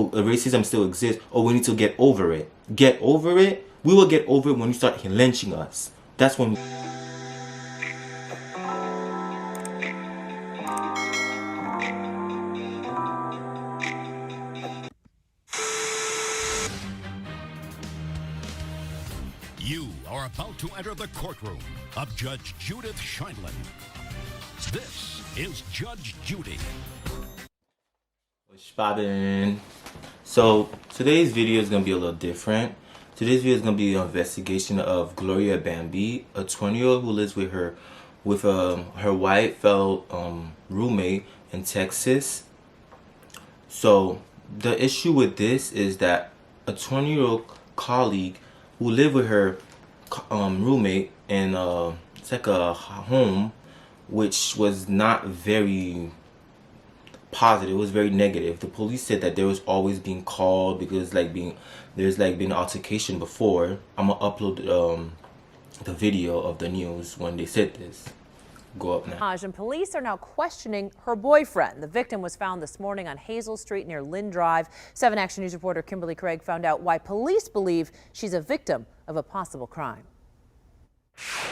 racism still exists, or we need to get over it. Get over it. We will get over it when you start lynching us. That's when You are about to enter the courtroom of Judge Judith Scheindlin. This is Judge Judy. So today's video is gonna be a little different. Today's video is gonna be an investigation of Gloria Bambo, a 20-year-old who lives with her white fellow roommate in Texas. So the issue with this is that a 20-year-old colleague who lived with her roommate in it's like a home, which was not very positive. It was very negative. The police said that there was always being called because there's been altercation before. I'm gonna upload the video of the news when they said this. Go up now. And police are now questioning her boyfriend. The victim was found this morning on Hazel Street near Lynn Drive. 7 Action News reporter Kimberly Craig found out why police believe she's a victim of a possible crime.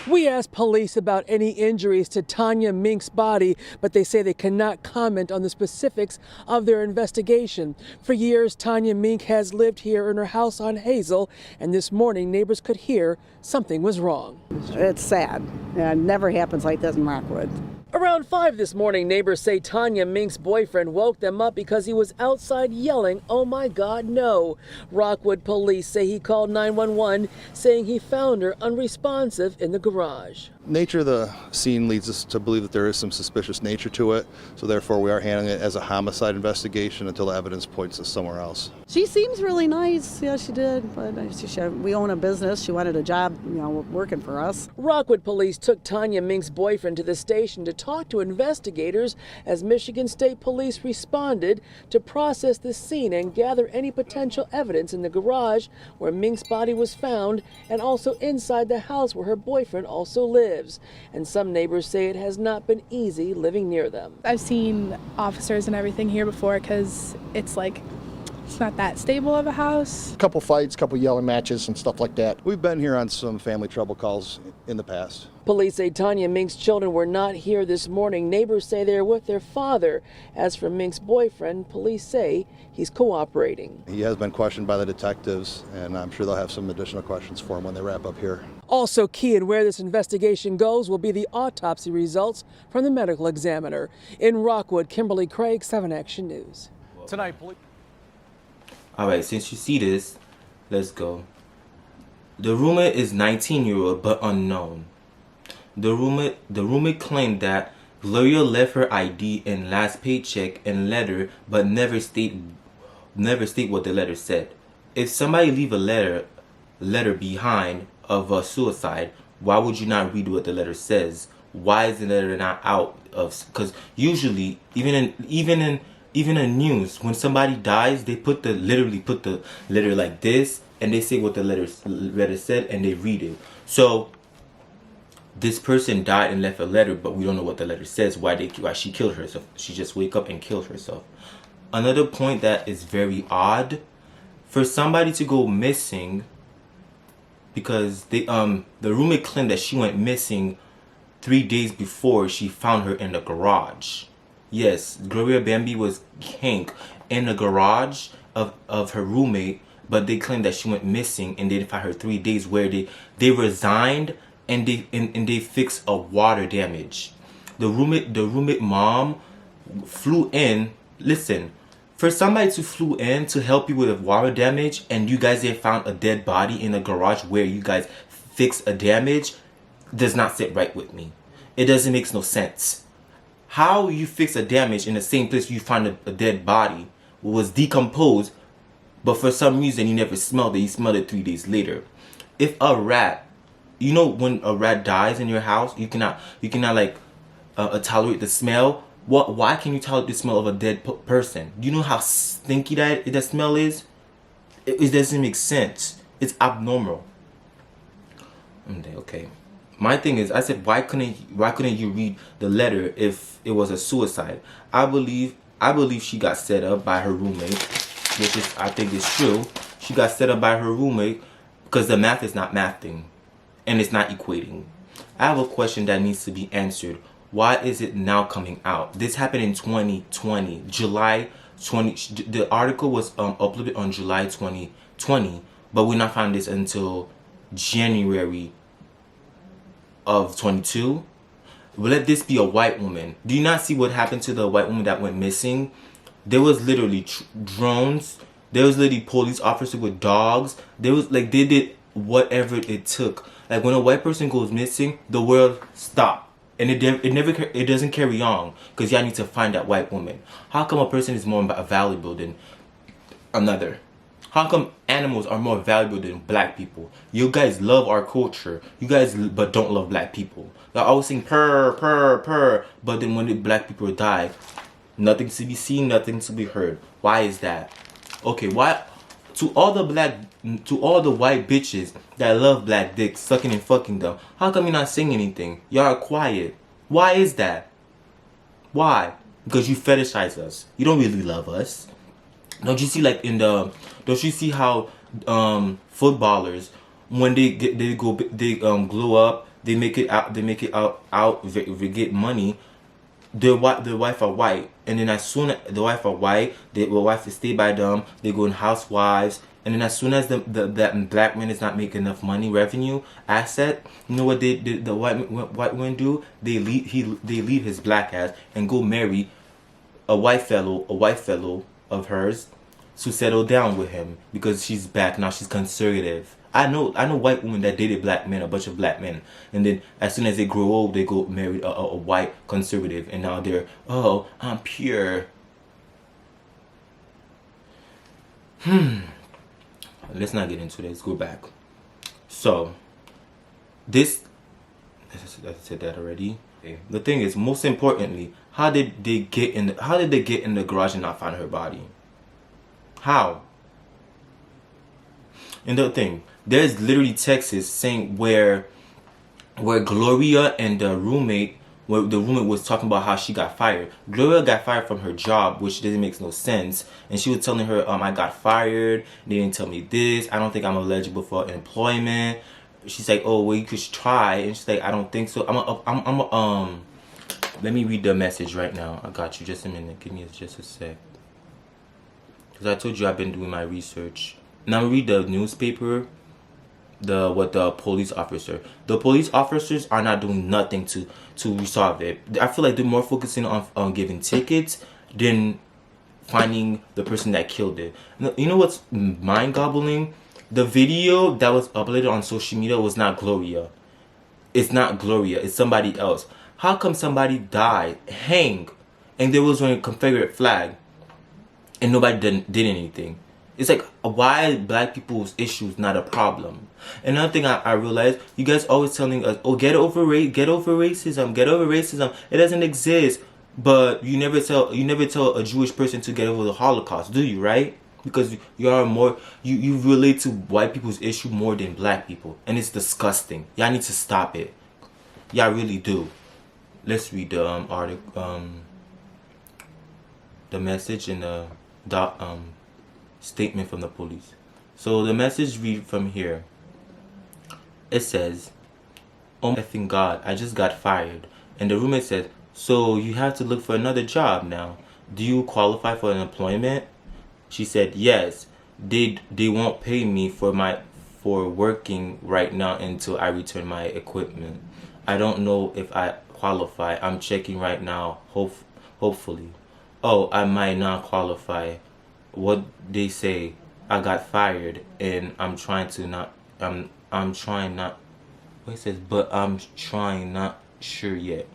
We asked police about any injuries to Tanya Mink's body, but they say they cannot comment on the specifics of their investigation. For years, Tanya Mink has lived here in her house on Hazel, and this morning neighbors could hear something was wrong. It's sad. It never happens like this in Rockwood. Around 5 this morning, neighbors say Tanya Mink's boyfriend woke them up because he was outside yelling, "Oh my God, no." Rockwood police say he called 911 saying he found her unresponsive in the garage. Nature of the scene leads us to believe that there is some suspicious nature to it, so therefore we are handling it as a homicide investigation until the evidence points us somewhere else. She seems really nice. Yeah, she did. But we own a business. She wanted a job, working for us. Rockwood police took Tanya Mink's boyfriend to the station to talk to investigators as Michigan State Police responded to process the scene and gather any potential evidence in the garage where Mink's body was found and also inside the house where her boyfriend also lives. And some neighbors say it has not been easy living near them. I've seen officers and everything here before because it's not that stable of a house. A couple fights, couple yelling matches and stuff like that. We've been here on some family trouble calls in the past. Police say Tanya Mink's children were not here this morning. Neighbors say they're with their father. As for Mink's boyfriend, police say he's cooperating. He has been questioned by the detectives, and I'm sure they'll have some additional questions for him when they wrap up here. Also key in where this investigation goes will be the autopsy results from the medical examiner. In Rockwood, Kimberly Craig, 7 Action News. Tonight, police. All right, since you see this, let's go. The roommate is 19-year-old but unknown. The roommate claimed that Gloria left her ID and last paycheck and letter, but never state what the letter said. If somebody leave a letter behind of a suicide, why would you not read what the letter says? Why is the letter not out of? Because usually, even in news, when somebody dies, they literally put the letter like this, and they say what the letter said, and they read it. So this person died and left a letter, but we don't know what the letter says. Why she killed herself? She just wake up and killed herself. Another point that is very odd, for somebody to go missing, because the roommate claimed that she went missing 3 days before she found her in the garage. Yes, Gloria Bambo was hanged in the garage of her roommate, but they claimed that she went missing and they didn't find her 3 days, where they resigned and they fixed a water damage. The roommate mom flew in. Listen, for somebody to flew in to help you with a water damage and you guys had found a dead body in a garage where you guys fixed a damage does not sit right with me. It doesn't make no sense. How you fix a damage in the same place you find a dead body was decomposed, but for some reason you never smelled it. You smelled it 3 days later. If a rat, when a rat dies in your house, you cannot tolerate the smell. Why can you tolerate the smell of a dead person? Do you know how stinky that smell is? It doesn't make sense. It's abnormal. Okay. My thing is, I said, why couldn't you read the letter if it was a suicide? I believe she got set up by her roommate. which is, I think is true. She got set up by her roommate because the math is not mathing and it's not equating. I have a question that needs to be answered. Why is it now coming out? This happened in 2020, July 20. The article was uploaded on July 2020, but we not found this until January of 22. Let this be a white woman. Do you not see what happened to the white woman that went missing? There was literally drones. There was literally police officers with dogs. There was like, they did whatever it took. Like when a white person goes missing, the world stopped, and it doesn't carry on because y'all need to find that white woman. How come a person is more valuable than another? How come animals are more valuable than black people? You guys love our culture, you guys, but don't love black people. Y'all always sing purr, purr, purr, but then when the black people die, nothing to be seen, nothing to be heard. Why is that? Okay, why? To all the white bitches that love black dicks, sucking and fucking them, how come you're not saying anything? Y'all are quiet. Why is that? Why? Because you fetishize us. You don't really love us. Don't you see, like in the, don't you see how footballers, when they glow up, they make it out, they get money. The wife are white, and then as soon as the wife are white, the wife stay by them. They go in housewives, and then as soon as that black man is not making enough money, revenue, asset, you know what the white women do? They leave his black ass and go marry a white fellow of hers to settle down with him because she's back now. She's conservative. I know white women that dated black men, a bunch of black men, and then as soon as they grow old, they go marry a white conservative, and now they're, oh, I'm pure. Let's not get into this. Go back. So this, I said that already. Okay. The thing is, most importantly, how did they get in the garage and not find her body? How? And the thing, there's literally texts saying where Gloria and the roommate was talking about how she got fired. Gloria got fired from her job, which doesn't make no sense. And she was telling her, I got fired. They didn't tell me this. I don't think I'm eligible for employment. She's like, oh, well, you could try. And she's like, I don't think so. Let me read the message right now. I got you. Just a minute. Give me just a sec. Because I told you I've been doing my research. Now read the newspaper. The police officer. The police officers are not doing nothing to resolve it. I feel like they're more focusing on giving tickets than finding the person that killed it. You know what's mind-boggling? The video that was uploaded on social media was not Gloria. It's not Gloria. It's somebody else. How come somebody died, hang, and there was a Confederate flag, and nobody did anything? It's like, why black people's issues not a problem? Another thing I realized, you guys always telling us, oh, get over racism. It doesn't exist. But you never tell a Jewish person to get over the Holocaust, do you? Right? Because you relate to white people's issue more than black people, and it's disgusting. Y'all need to stop it. Y'all really do. Let's read the article, the message and the statement from the police. So the message read from here. It says, oh my effing God, I just got fired. And the roommate said, so you have to look for another job now. Do you qualify for an employment? She said, yes. They won't pay me for working right now until I return my equipment. I don't know if I qualify. I'm checking right now. Hopefully. Oh, I might not qualify. What they say, I got fired and I'm trying not sure yet.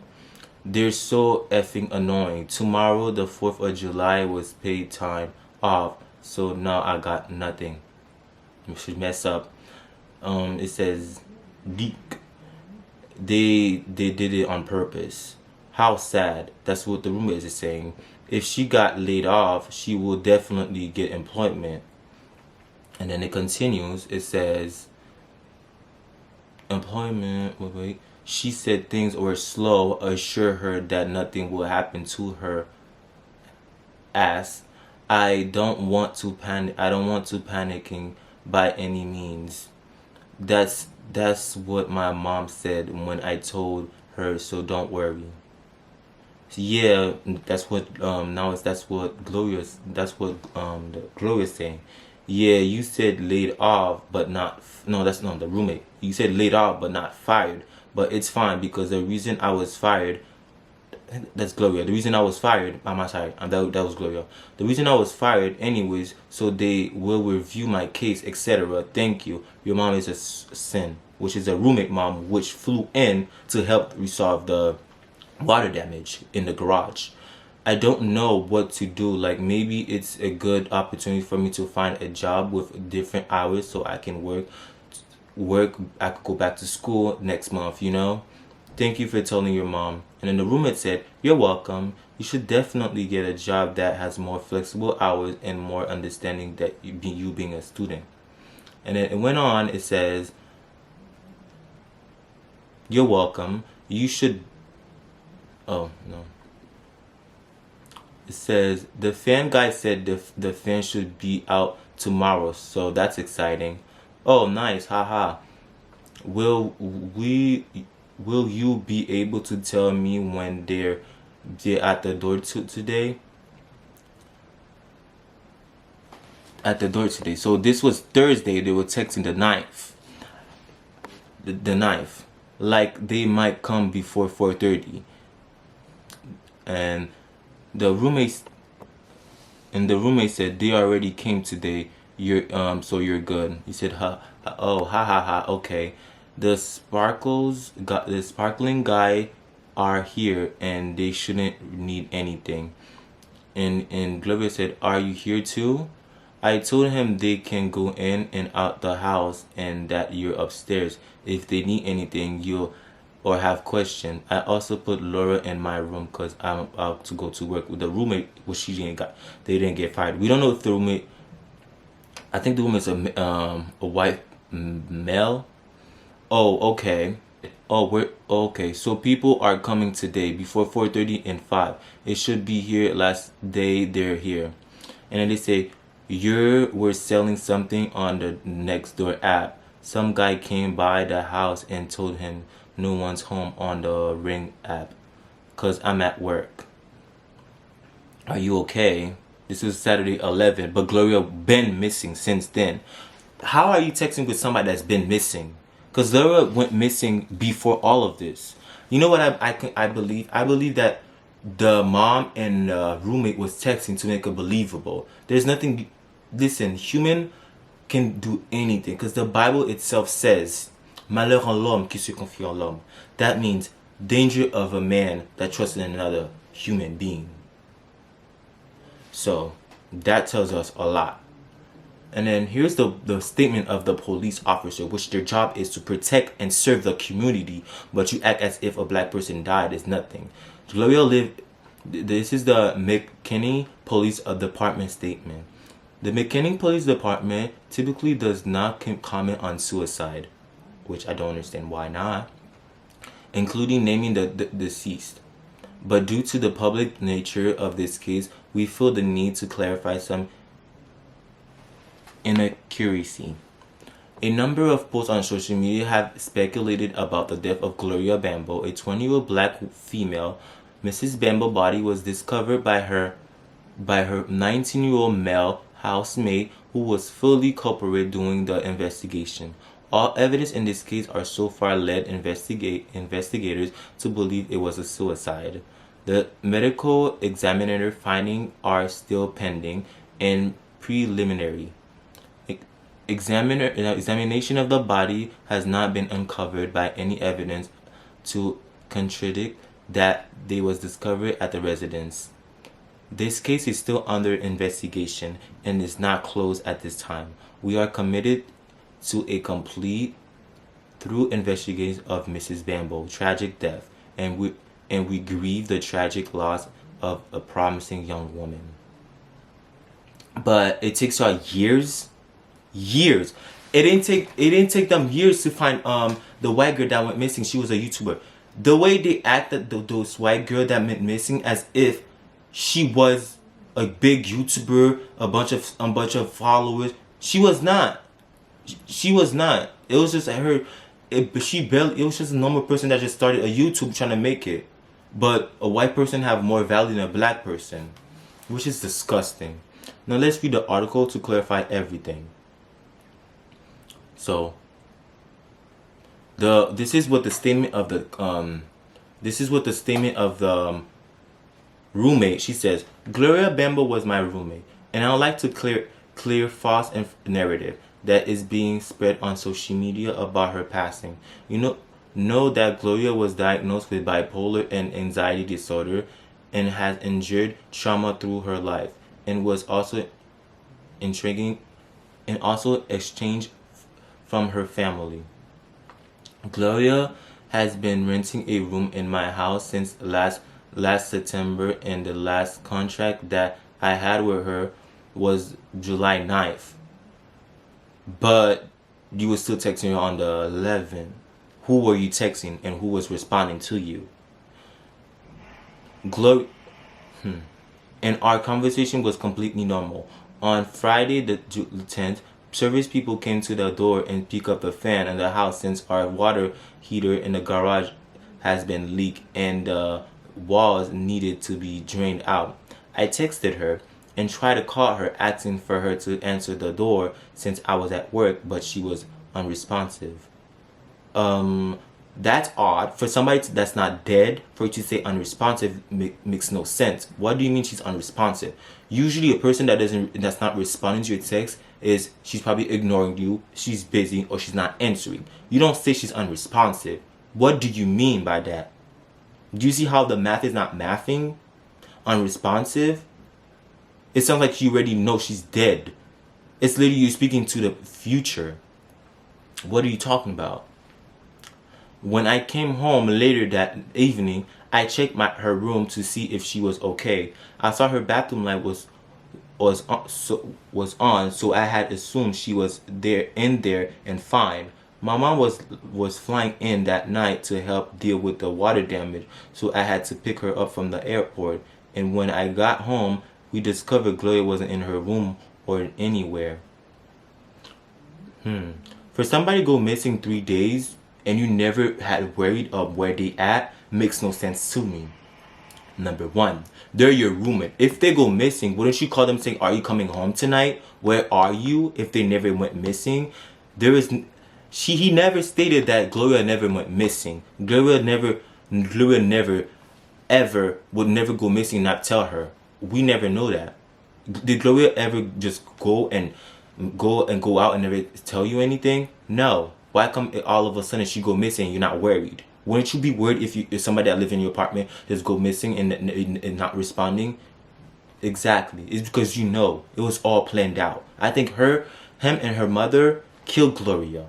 They're so effing annoying. Tomorrow the 4th of July was paid time off, so now I got nothing. You should mess up. It says Deek. They did it on purpose. How sad. That's what the roommate is saying. If she got laid off, she will definitely get employment. And then it continues. It says, employment, wait. She said things were slow. Assure her that nothing will happen to her ass. I don't want to panic. I don't want to panicking by any means. That's what my mom said when I told her, so don't worry. Yeah, that's what that's what Gloria's saying. Yeah, you said laid off but not no, that's not the roommate. You said laid off but not fired. But it's fine because the reason I was fired, that's Gloria. The reason I was fired, I'm sorry, that was Gloria. The reason I was fired anyways, so they will review my case, etc. Thank you. Your mom is a sin, which is a roommate mom, which flew in to help resolve the water damage in the garage. I don't know what to do. Like, maybe it's a good opportunity for me to find a job with different hours so I can work. I could go back to school next month, you know? Thank you for telling your mom. And then the roommate said, you're welcome. You should definitely get a job that has more flexible hours and more understanding that you being a student. And then it went on, it says, you're welcome. You should, oh no. It says, the fan guy said the fan should be out tomorrow, so that's exciting. Oh, nice, haha. Will you be able to tell me when they're at the door today? At the door today. So this was Thursday. They were texting the 9th. The 9th. Like they might come before 4:30. And the roommate said they already came today. So you're good. He said, ha, okay. The sparkling guy are here and they shouldn't need anything. And Gloria said, are you here too? I told him they can go in and out the house and that you're upstairs if they need anything or have questions. I also put Laura in my room because I'm about to go to work with the roommate, which they didn't get fired. We don't know if the roommate, I think the roommate's a white male. Oh, okay. Okay. So people are coming today before 4:30 and 5. It should be here last day they're here. And then they say, we're selling something on the Nextdoor app. Some guy came by the house and told him no one's home on the Ring app because I'm at work. Are you okay? This was Saturday 11, but Gloria been missing since then. How are you texting with somebody that's been missing? Because Gloria went missing before all of this. You know what I believe? I believe that the mom and roommate was texting to make it believable. There's nothing. Listen, human can do anything because the Bible itself says, "Malheur en l'homme qui se confie en l'homme." That means danger of a man that trusts in another human being. So that tells us a lot. And then here's the statement of the police officer, which their job is to protect and serve the community, but you act as if a black person died is nothing. Gloria lived. This is the McKinney Police Department statement. The McKinney Police Department typically does not comment on suicide, which I don't understand why not, including naming the deceased. But due to the public nature of this case, we feel the need to clarify some inaccuracy. A number of posts on social media have speculated about the death of Gloria Bambo, a 20-year-old black female. Mrs. Bambo's body was discovered by her 19-year-old male housemate, who was fully cooperated during the investigation. All evidence in this case are so far led investigators to believe it was a suicide. The medical examiner findings are still pending and preliminary. Examination of the body has not been uncovered by any evidence to contradict that they was discovered at the residence. This case is still under investigation and is not closed at this time. We are committed to a complete through investigation of Mrs. Bambo's tragic death, and we grieve the tragic loss of a promising young woman. But it takes y'all years. It didn't take them years to find the white girl that went missing. She was a YouTuber. The way they acted those white girl that went missing as if she was a big YouTuber, a bunch of followers. She was not. She was not. It was just her. It was just a normal person that just started a YouTube trying to make it. But a white person have more value than a black person, which is disgusting. Now let's read the article to clarify everything. So this is what the statement of the roommate. She says, Gloria Bambo was my roommate, and I would like to clear false narrative that is being spread on social media about her passing. You know that Gloria was diagnosed with bipolar and anxiety disorder and has endured trauma through her life, and was also estranged from her family. Gloria has been renting a room in my house since last September, and the last contract that I had with her was July 9th. But you were still texting her on the 11th. Who were you texting and who was responding to you? And our conversation was completely normal. On Friday the 10th, service people came to the door and picked up the fan in the house since our water heater in the garage has been leaked and the walls needed to be drained out. I texted her and tried to call her, asking for her to answer the door since I was at work, but she was unresponsive. That's odd. For somebody that's not dead, for you to say unresponsive makes no sense. What do you mean she's unresponsive? Usually a person that's not responding to your text is she's probably ignoring you, she's busy, or she's not answering. You don't say she's unresponsive. What do you mean by that? Do you see how the math is not mathing? Unresponsive? It sounds like you already know she's dead. It's literally you speaking to the future. What are you talking about? When I came home later that evening, I checked her room to see if she was okay. I saw her bathroom light was on, so I had assumed she was in there and fine. My mom was flying in that night to help deal with the water damage, so I had to pick her up from the airport. And when I got home, we discovered Gloria wasn't in her room or anywhere. For somebody to go missing 3 days and you never had worried of where they at makes no sense to me. Number one, they're your roommate. If they go missing, wouldn't you call them saying, are you coming home tonight? Where are you? If they never went missing. He never stated that Gloria never went missing. Gloria never ever would never go missing and not tell her. We never know that. Did Gloria ever just go out and never tell you anything? No. Why come all of a sudden she go missing and you're not worried? Wouldn't you be worried if somebody that lives in your apartment just go missing and not responding? Exactly. It's because you know it was all planned out. I think him and her mother killed Gloria.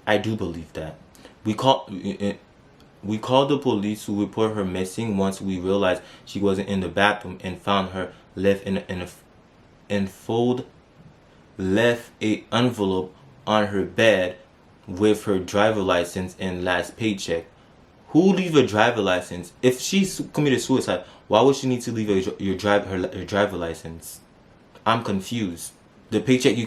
I do believe that. We called the police to report her missing once we realized she wasn't in the bathroom and found her left an envelope on her bed with her driver license and last paycheck. Who leave a driver license? If she's committed suicide, why would she need to leave her driver license? I'm confused. The paycheck you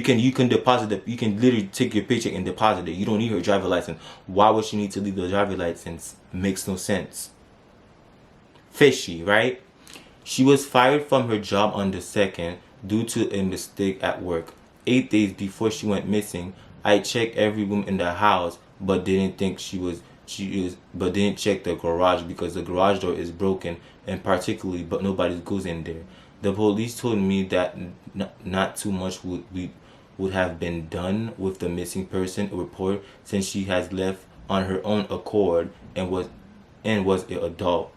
can deposit it. You can literally take your paycheck and deposit it. You don't need her driver license. Why would she need to leave the driver license? Makes no sense. Fishy, right? She was fired from her job on the 2nd due to a mistake at work. 8 days before she went missing, I checked every room in the house, but didn't check the garage because the garage door is broken and particularly, but nobody goes in there. The police told me that not too much would have been done with the missing person report since she has left on her own accord and was an adult.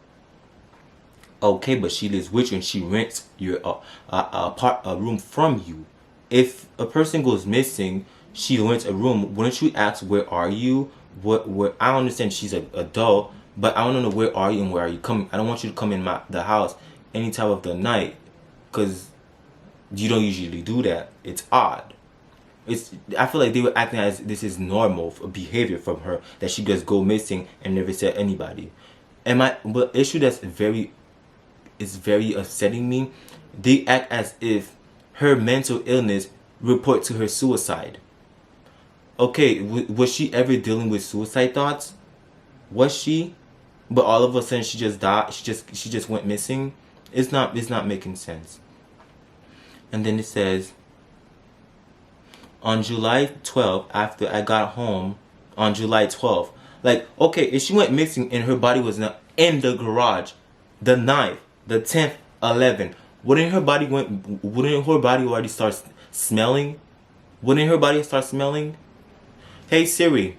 Okay, but she lives with you and she rents a room from you. If a person goes missing, she rents a room. Wouldn't you ask, where are you? Where I understand she's an adult, but I want to know, where are you and where are you coming? I don't want you to come in the house any time of the night, because you don't usually do that. It's odd. I feel like they were acting as this is normal behavior from her, that she just go missing and never said anybody. But issue that's very is very upsetting me. They act as if her mental illness report to her suicide. Okay, was she ever dealing with suicide thoughts? Was she? But all of a sudden she just died. She just went missing. It's not making sense. And then it says, on July 12th, after I got home, on July 12th, like, okay, if she went missing and her body was not in the garage, the 9th, the 10th, 11th, wouldn't her body already start smelling? Wouldn't her body start smelling? Hey Siri,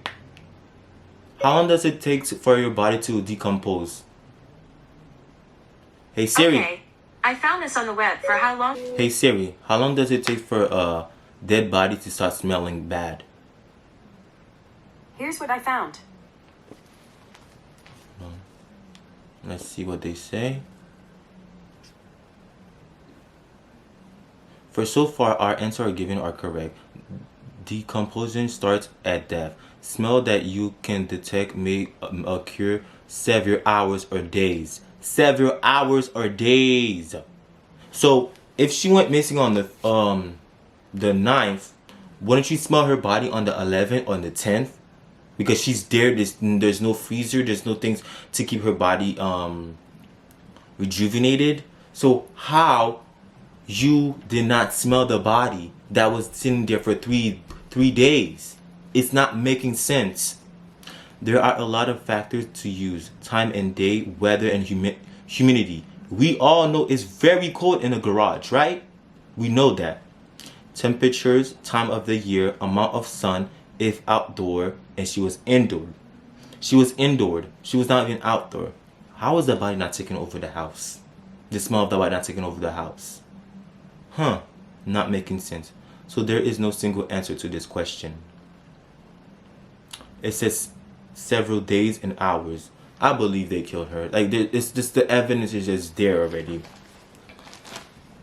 how long does it take for your body to decompose? Hey Siri. Okay, I found this on the web. For how long? Hey Siri, how long does it take for a dead body to start smelling bad? Here's what I found. Let's see what they say. For so far, our answers given are correct. Decomposition starts at death. Smell that you can detect may occur several hours or days. Several hours or days. So if she went missing on the 9th, wouldn't you smell her body on the 11th or the 10th? Because she's there. There's no freezer. There's no things to keep her body rejuvenated. So how you did not smell the body that was sitting there for three days? It's not making sense. There are a lot of factors to use: time and day, weather, and humidity. We all know it's very cold in a garage, right? We know that. Temperatures, time of the year, amount of sun, if outdoor, and she was indoor. She was indoor. She was not even outdoor. How is the body not taking over the house? The smell of the body not taking over the house? Huh, not making sense. So there is no single answer to this question. It says several days and hours. I believe they killed her. Like, it's just, the evidence is just there already.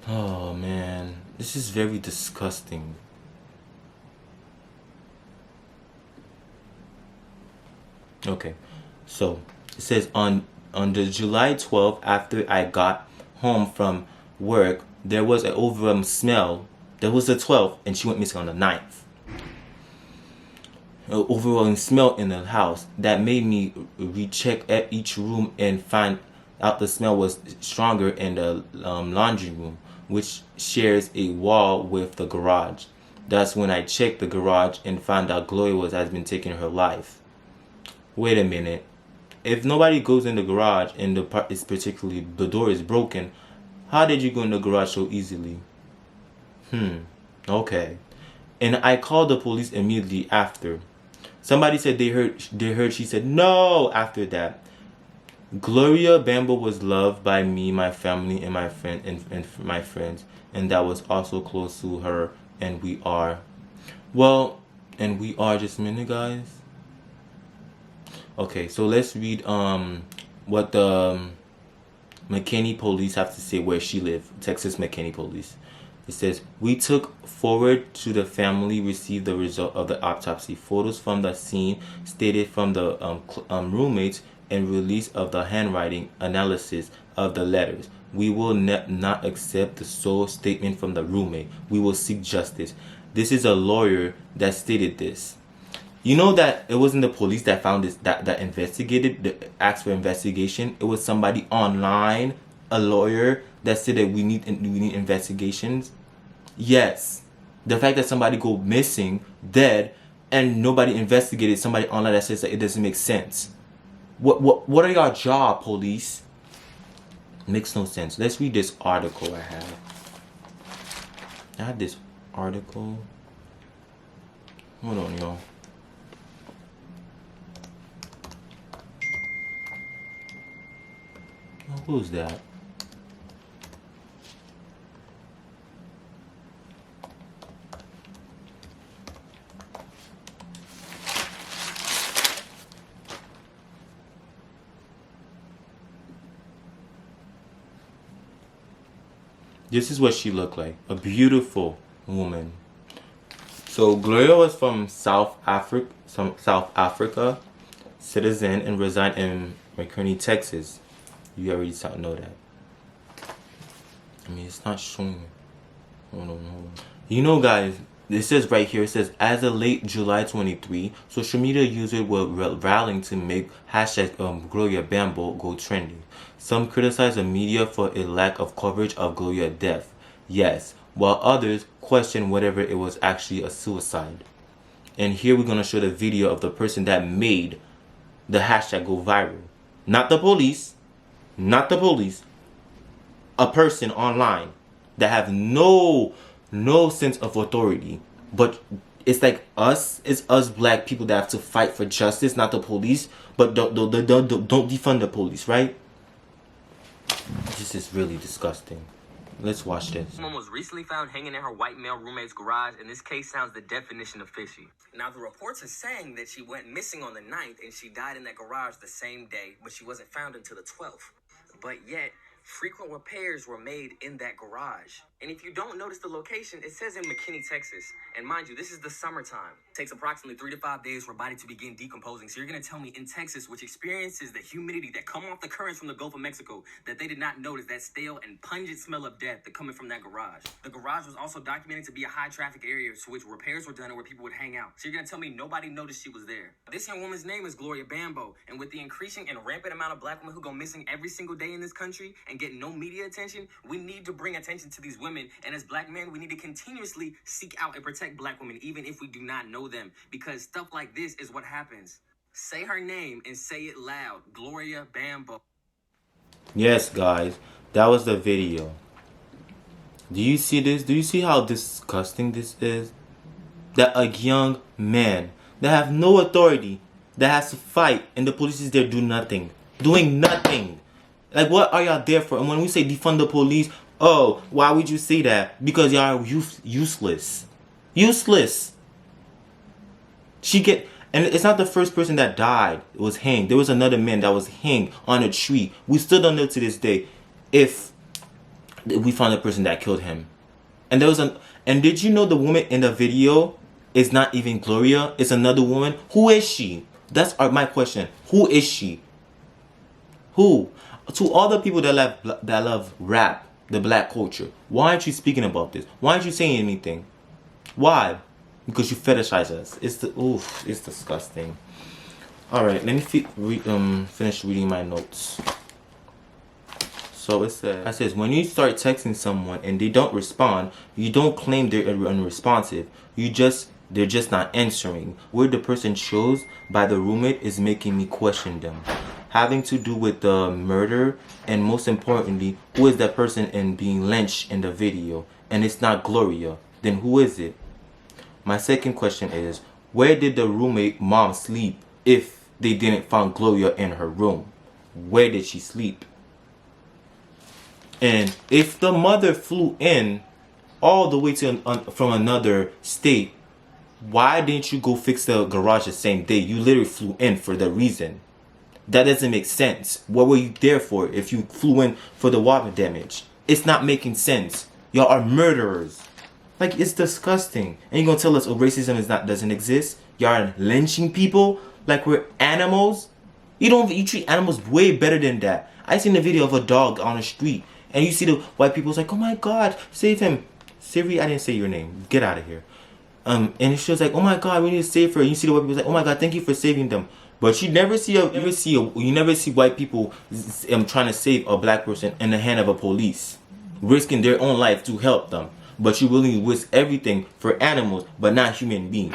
Oh man, this is very disgusting. Okay, so it says on the July 12th, after I got home from work, there was an overwhelming smell. That was the 12th, and she went missing on the 9th. An overwhelming smell in the house that made me recheck at each room and find out the smell was stronger in the laundry room, which shares a wall with the garage. That's when I checked the garage and found out Gloria has been taking her life. Wait a minute. If nobody goes in the garage and the part is particularly the door is broken, how did you go in the garage so easily? Okay. And I called the police immediately after. Somebody said they heard she said no after that. Gloria Bambo was loved by me, my family, and my friends, and that was also close to her, and we are. Well, and we are just a minute, guys. Okay, so let's read what the McKinney police have to say where she lived. Texas McKinney police. It says, we took forward to the family, received the result of the autopsy. Photos from the scene stated from the roommates and release of the handwriting analysis of the letters. We will not accept the sole statement from the roommate. We will seek justice. This is a lawyer that stated this. You know that it wasn't the police that found this, that investigated, that asked for investigation. It was somebody online, a lawyer, that said that we need investigations. Yes, the fact that somebody go missing, dead, and nobody investigated somebody online that says that it doesn't make sense. What are your job, police? Makes no sense. Let's read this article I have. I have this article. Hold on, y'all. Who's that? This is what she looked like. A beautiful woman. So Gloria was from South Africa, citizen, and reside in McKinney, Texas. You already know that. I mean, it's not showing. Hold on. You know, guys, it says right here, it says, as of late July 23, social media users were rallying to make hashtag Gloria Bambo go trending. Some criticize the media for a lack of coverage of Gloria's death. Yes, while others question whether it was actually a suicide. And here we're going to show the video of the person that made the hashtag go viral. Not the police. Not the police. A person online that have no sense of authority. But it's like us. It's us black people that have to fight for justice, not the police. But don't defund the police, right? This is really disgusting. Let's watch this. Someone was recently found hanging in her white male roommate's garage, and this case sounds the definition of fishy. Now, the reports are saying that she went missing on the 9th, and she died in that garage the same day, but she wasn't found until the 12th. But yet, frequent repairs were made in that garage. And if you don't notice the location, it says in McKinney, Texas. And mind you, this is the summertime. It takes approximately 3 to 5 days for a body to begin decomposing. So you're going to tell me in Texas, which experiences the humidity that come off the currents from the Gulf of Mexico, that they did not notice that stale and pungent smell of death that coming from that garage. The garage was also documented to be a high traffic area to which repairs were done and where people would hang out. So you're going to tell me nobody noticed she was there. This young woman's name is Gloria Bambo. And with the increasing and rampant amount of black women who go missing every single day in this country and get no media attention, we need to bring attention to these women. And as black men, we need to continuously seek out and protect black women, even if we do not know them, because stuff like this is what happens. Say her name and say it loud. Gloria Bambo. Yes, guys, that was the video. Do you see this? Do you see how disgusting this is? That a young man that have no authority, that has to fight, and the police is there doing nothing. Like, what are y'all there for? And when we say defund the police, oh, why would you say that? Because y'all are useless. Useless. And it's not the first person that died. It was hanged. There was another man that was hanged on a tree. We still don't know to this day if we found the person that killed him. And and did you know the woman in the video is not even Gloria? It's another woman. Who is she? That's my question. Who is she? Who? To all the people that love rap, the black culture, why aren't you speaking about this? Why aren't you saying anything? Why? Because you fetishize us. It's disgusting. All right, let me finish reading my notes. So it says, when you start texting someone and they don't respond, you don't claim they're unresponsive. They're just not answering. Where the person chose by the roommate is making me question them. Having to do with the murder, and most importantly, who is that person in being lynched in the video? And it's not Gloria. Then who is it? My second question is, where did the roommate mom sleep if they didn't find Gloria in her room? Where did she sleep? And if the mother flew in all the way from another state, why didn't you go fix the garage the same day? You literally flew in for the reason. That doesn't make sense. What were you there for if you flew in for the water damage? It's not making sense. Y'all are murderers. Like, it's disgusting. And you're gonna tell us, oh, racism doesn't exist? Y'all are lynching people like we're animals? You treat animals way better than that. I seen a video of a dog on the street, and you see the white people's like, oh my God, save him. Siri, I didn't say your name. Get out of here. And she was like, oh my God, we need to save her. And you see the white people like, oh my God, thank you for saving them. But you never see white people trying to save a black person in the hand of a police, risking their own life to help them. But you willing to risk everything for animals, but not human beings.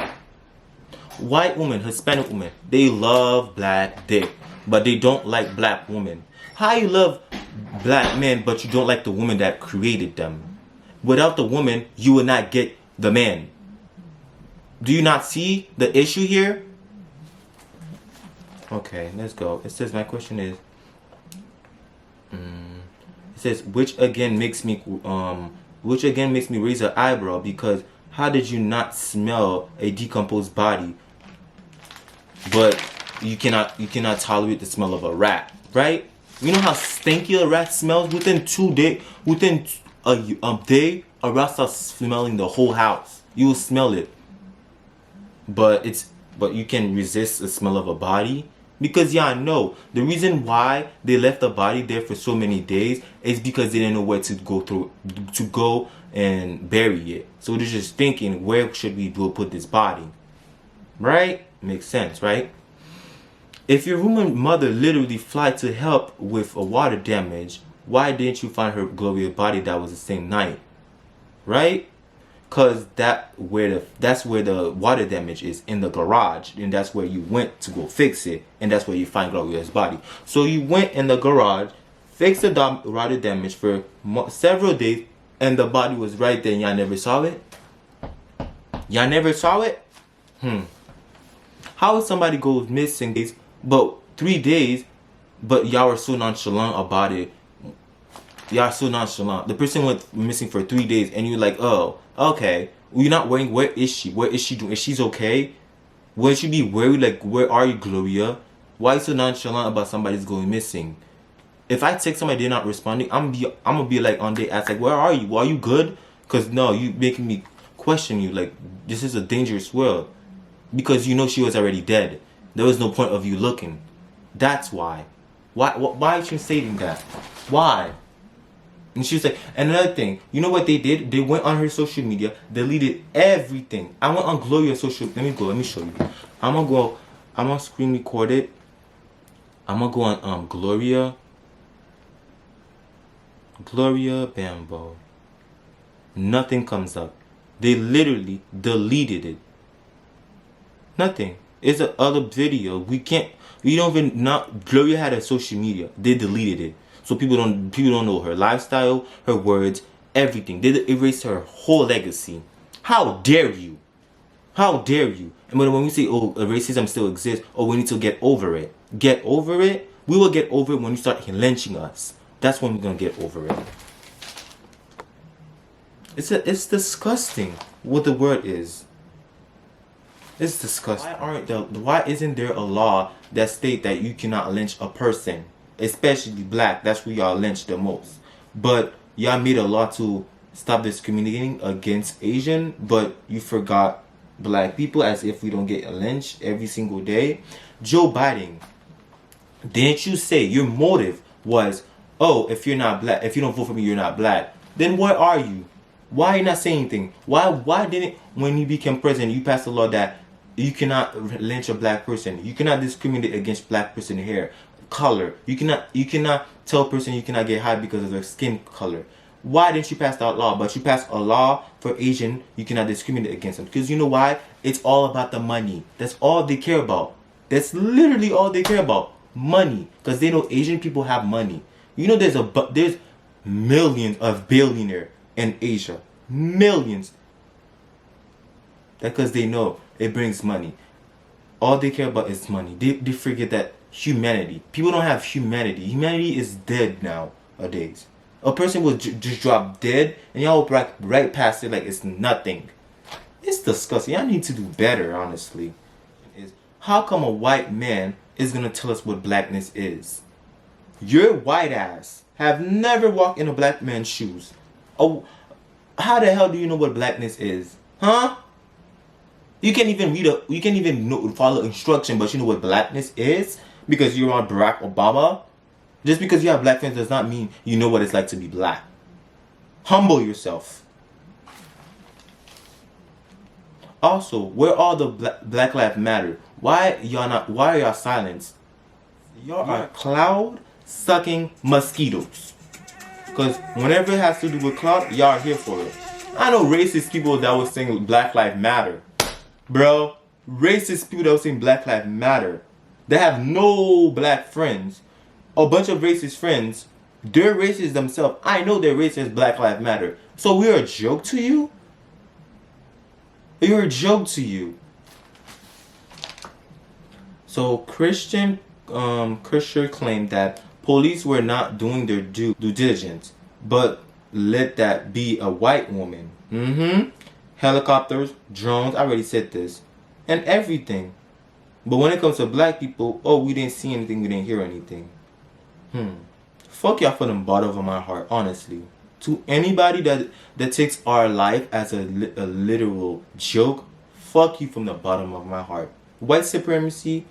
White women, Hispanic women, they love black dick, but they don't like black women. How you love black men, but you don't like the woman that created them? Without the woman, you will not get the man. Do you not see the issue here? Okay, let's go. It says, my question is, it says, which again makes me raise an eyebrow, because how did you not smell a decomposed body, but you cannot tolerate the smell of a rat, right? You know how stinky a rat smells? Within a day, a rat starts smelling the whole house. You will smell it, but you can resist the smell of a body. Because y'all know the reason why they left the body there for so many days is because they didn't know where to go and bury it. So they're just thinking, where should we go put this body? Right? Makes sense, right? If your roommate mother literally fly to help with a water damage, why didn't you find her Gloria body that was the same night? Right? Cause that's where the water damage is, in the garage, and that's where you went to go fix it, and that's where you find Gloria's body. So you went in the garage, fixed the water damage for several days, and the body was right there, and y'all never saw it. Y'all never saw it. How would somebody go missing but 3 days, but y'all were so nonchalant about it? Y'all so nonchalant. The person went missing for 3 days, and you're like, oh, okay. You're not worrying. Where is she? What is she doing? Is she's okay? Would you be worried? Like, where are you, Gloria? Why are you so nonchalant about somebody's going missing? If I text somebody they're not responding, I'm gonna be like on their ass, like, where are you? Are you good? Cause no, you making me question you. Like, this is a dangerous world. Because you know she was already dead. There was no point of you looking. That's why. Why are you saying that? Why? And she was like, and another thing, you know what they did? They went on her social media, deleted everything. I went on Gloria's social. Let me show you. I'm gonna screen record it. I'm gonna go on Gloria Bambo. Nothing comes up. They literally deleted it. Nothing. It's a other video. We don't even not. Gloria had a social media. They deleted it. So people don't know her lifestyle, her words, everything. They erased her whole legacy. How dare you? How dare you? And when we say, oh, racism still exists, oh, we need to get over it. Get over it? We will get over it when you start lynching us. That's when we're going to get over it. It's disgusting what the word is. It's disgusting. Why isn't there a law that states that you cannot lynch a person? Especially black, that's where y'all lynch the most. But y'all made a law to stop discriminating against Asian, but you forgot black people, as if we don't get lynched every single day. Joe Biden, didn't you say your motive was, oh, if you're not black, if you don't vote for me, you're not black? Then where are you? Why are you not saying anything? Why didn't, when you became president, you passed a law that you cannot lynch a black person, you cannot discriminate against black person hair, color, you cannot tell a person you cannot get high because of their skin color? Why didn't you pass that law? But you passed a law for Asian, you cannot discriminate against them. Because you know why? It's all about the money. That's all they care about. That's literally all they care about. Money. Because they know Asian people have money. You know there's millions of billionaires in Asia. Millions. That's because they know it brings money. All they care about is money. They forget that humanity. People don't have humanity. Humanity is dead nowadays. A person will just drop dead, and y'all will right past it like it's nothing. It's disgusting. Y'all need to do better, honestly. How come a white man is gonna tell us what blackness is? Your white ass have never walked in a black man's shoes. Oh, how the hell do you know what blackness is? Huh? You can't even follow instruction, but you know what blackness is? Because you're on Barack Obama? Just because you have black friends does not mean you know what it's like to be black. Humble yourself. Also, where all the Black Lives Matter? Why are y'all silenced? Y'all are cloud sucking mosquitoes. Because whenever it has to do with cloud, y'all are here for it. I know racist people that was saying Black Lives Matter. Bro, racist people that was saying Black Lives Matter. They have no black friends. A bunch of racist friends. They're racist themselves. I know they're racist. Black Lives Matter. So we're a joke to you? We're a joke to you. So Christian claimed that police were not doing their due diligence, but let that be a white woman. Helicopters, drones, I already said this, and everything. But when it comes to black people, oh, we didn't see anything, we didn't hear anything. Fuck y'all from the bottom of my heart, honestly. To anybody that takes our life as a literal joke, fuck you from the bottom of my heart. White supremacy,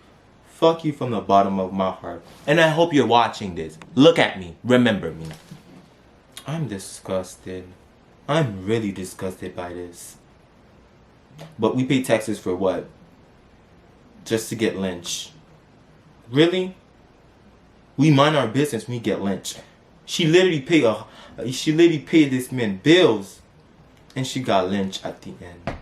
Fuck you from the bottom of my heart. And I hope you're watching this. Look at me. Remember me. I'm disgusted. I'm really disgusted by this. But we pay taxes for what? Just to get lynched. Really? We mind our business when we get lynched. She literally paid this man bills, and she got lynched at the end.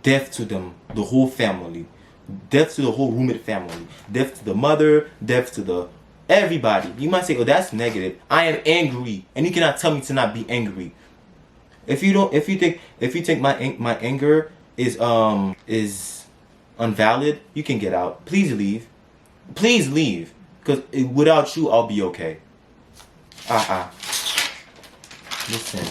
Death to them, the whole family. Death to the whole roommate family. Death to the mother. Death to the everybody. You might say, "Oh, that's negative." I am angry, and you cannot tell me to not be angry. If you think my anger is invalid, you can get out. Please leave. Please leave. Because without you, I'll be okay. Listen.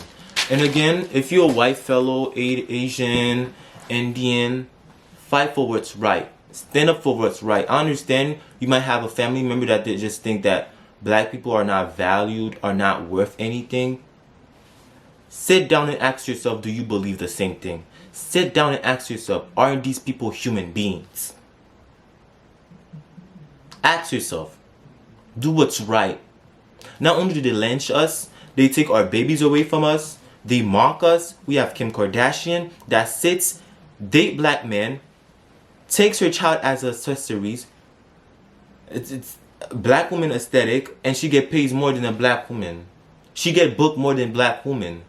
And again, if you're a white fellow, Asian, Indian, fight for what's right. Stand up for what's right. I understand you might have a family member that they just think that black people are not valued, are not worth anything. Sit down and ask yourself, do you believe the same thing? Sit down and ask yourself, aren't these people human beings? Ask yourself, do what's right. Not only do they lynch us, they take our babies away from us, they mock us. We have Kim Kardashian that sits, date black men, takes her child as accessories. It's black woman aesthetic, and she get paid more than a black woman. She get booked more than black woman.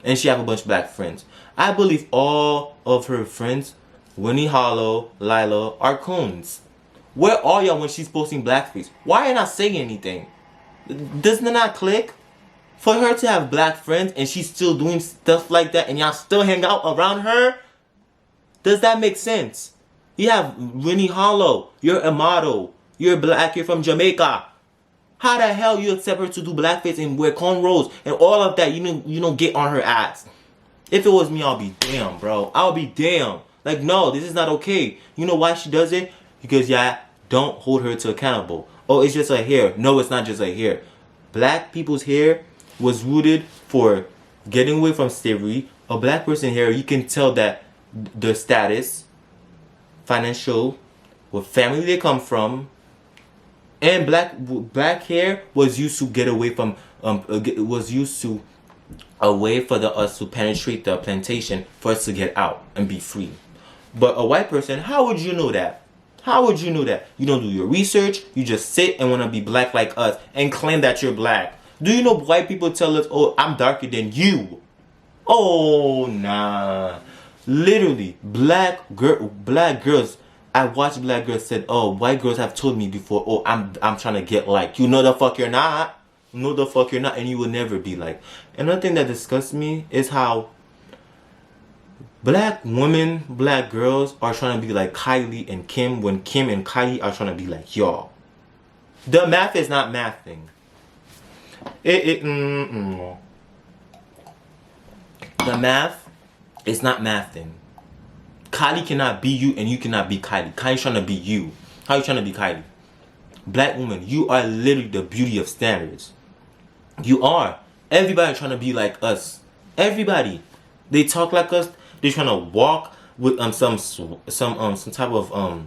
And she have a bunch of black friends. I believe all of her friends, Winnie Hollow, Lila, are coons. Where are y'all when she's posting blackface? Why are you not saying anything? Doesn't it not click? For her to have black friends and she's still doing stuff like that and y'all still hang out around her? Does that make sense? You have Winnie Hollow. You're a model. You're black. You're from Jamaica. How the hell you accept her to do blackface and wear cornrows and all of that? You don't get on her ass. If it was me, I'll be damn, bro. I'll be damn. Like, no, this is not okay. You know why she does it? Because y'all don't hold her to accountable. Oh, it's just her hair. No, it's not just her hair. Black people's hair was rooted for getting away from slavery. A black person's hair, you can tell that their status, financial, what family they come from. And black hair was used to get away from away for us to penetrate the plantation for us to get out and be free. But a white person, how would you know that? How would you know that? You don't do your research. You just sit and want to be black like us and claim that you're black. Do you know white people tell us, "Oh, I'm darker than you"? Oh, nah. Literally, black girls. I watched black girls said, "Oh, white girls have told me before, oh, I'm trying to get like you." No, the fuck you're not. No, the fuck you're not, and you will never be like. Another thing that disgusts me is how black women, black girls are trying to be like Kylie and Kim when Kim and Kylie are trying to be like y'all. The math is not mathing. The math is not mathing. Kylie cannot be you and you cannot be Kylie. Kylie's trying to be you. How are you trying to be Kylie? Black woman, you are literally the beauty of standards. You are. Everybody trying to be like us. Everybody. They talk like us. They're trying to walk with some type of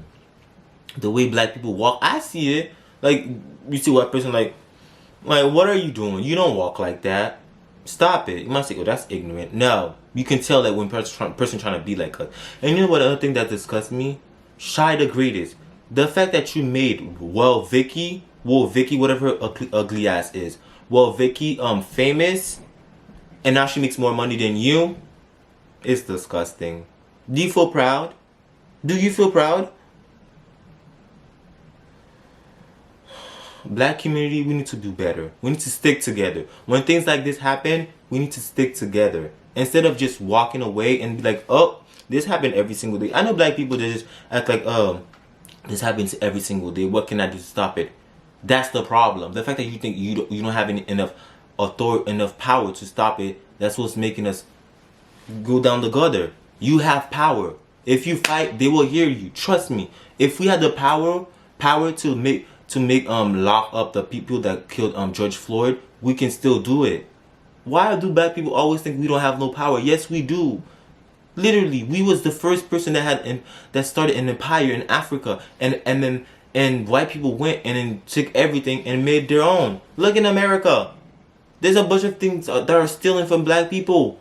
the way black people walk. I see it. Like you see white person like what are you doing? You don't walk like that. Stop it. You might say, "Oh, that's ignorant." No, you can tell that when person trying to be like us. And you know what? Other thing that disgusts me, Shy the Greatest. The fact that you made Vicky, whatever her ugly ass is, Vicky famous, and now she makes more money than you. It's disgusting. Do you feel proud? Do you feel proud? Black community, we need to do better. We need to stick together. When things like this happen, we need to stick together. Instead of just walking away and be like, "Oh, this happened every single day." I know black people that just act like, "Oh, this happens every single day. What can I do to stop it?" That's the problem. The fact that you think you don't have enough authority, enough power to stop it, that's what's making us go down the gutter. You have power. If you fight, they will hear you. Trust me. If we had the power to make lock up the people that killed George Floyd, we can still do it. Why do black people always think we don't have no power? Yes, we do. Literally, we was the first person that started an empire in Africa, and white people went and then took everything and made their own. Look in America. There's a bunch of things that are stealing from black people.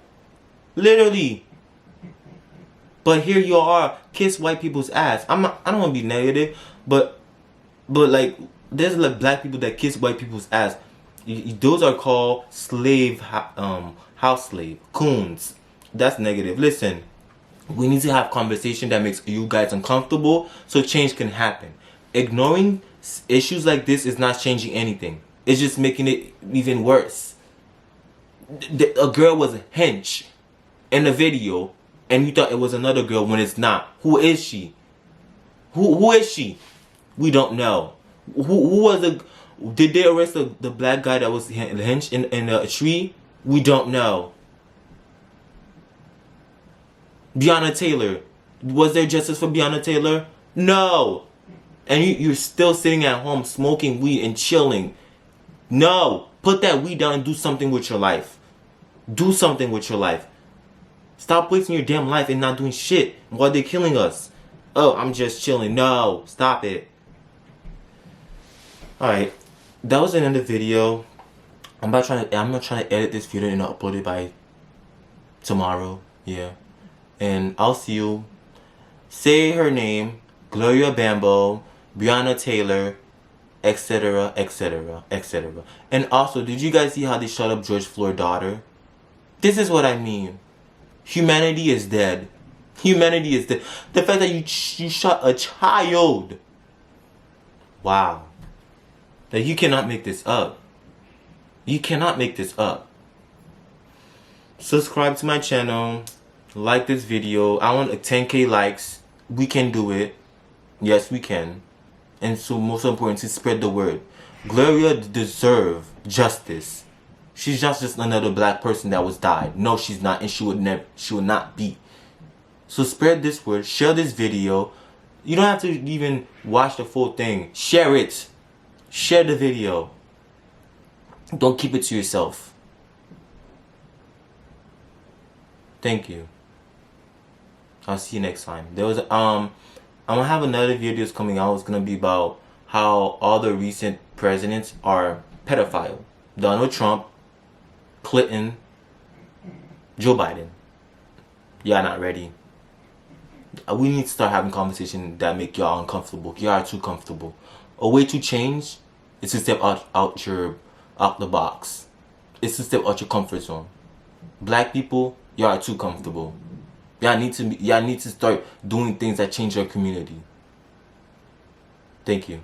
Literally. But here you are, kiss white people's ass. I don't want to be negative, but like, there's like black people that kiss white people's ass. Those are called house slave, coons. That's negative. Listen, we need to have conversation that makes you guys uncomfortable so change can happen. Ignoring issues like this is not changing anything. It's just making it even worse. A girl was a hench in the video, and you thought it was another girl when it's not. Who is she? Who is she? We don't know. Who was the? Did they arrest the black guy that was hench in a tree? We don't know. Breonna Taylor. Was there justice for Breonna Taylor? No. And you're still sitting at home smoking weed and chilling. No. Put that weed down and do something with your life. Do something with your life. Stop wasting your damn life and not doing shit while they're killing us. Oh, I'm just chilling. No. Stop it. Alright. That was the end of the video. I'm not trying to edit this video and upload it by tomorrow. Yeah. And I'll see you. Say her name, Gloria Bambo, Breonna Taylor, etc., etc., etc. And also, did you guys see how they shut up George Floyd's daughter? This is what I mean. Humanity is dead. Humanity is dead. The fact that you shot a child. Wow. That you cannot make this up. You cannot make this up. Subscribe to my channel. Like this video. I want 10K likes. We can do it. Yes, we can. And so most important to spread the word. Gloria deserves justice. She's just another black person that was died. No, she's not, and she would not be. So spread this word. Share this video. You don't have to even watch the full thing. Share it. Share the video. Don't keep it to yourself. Thank you. I'll see you next time. There was I'm gonna have another videos coming out. It's gonna be about how all the recent presidents are pedophile. Donald Trump, Clinton, Joe Biden. Y'all not ready. We need to start having conversations that make y'all uncomfortable. Y'all are too comfortable. A way to change is to step out the box. It's to step out your comfort zone. Black people, y'all are too comfortable. Y'all need to start doing things that change your community. Thank you.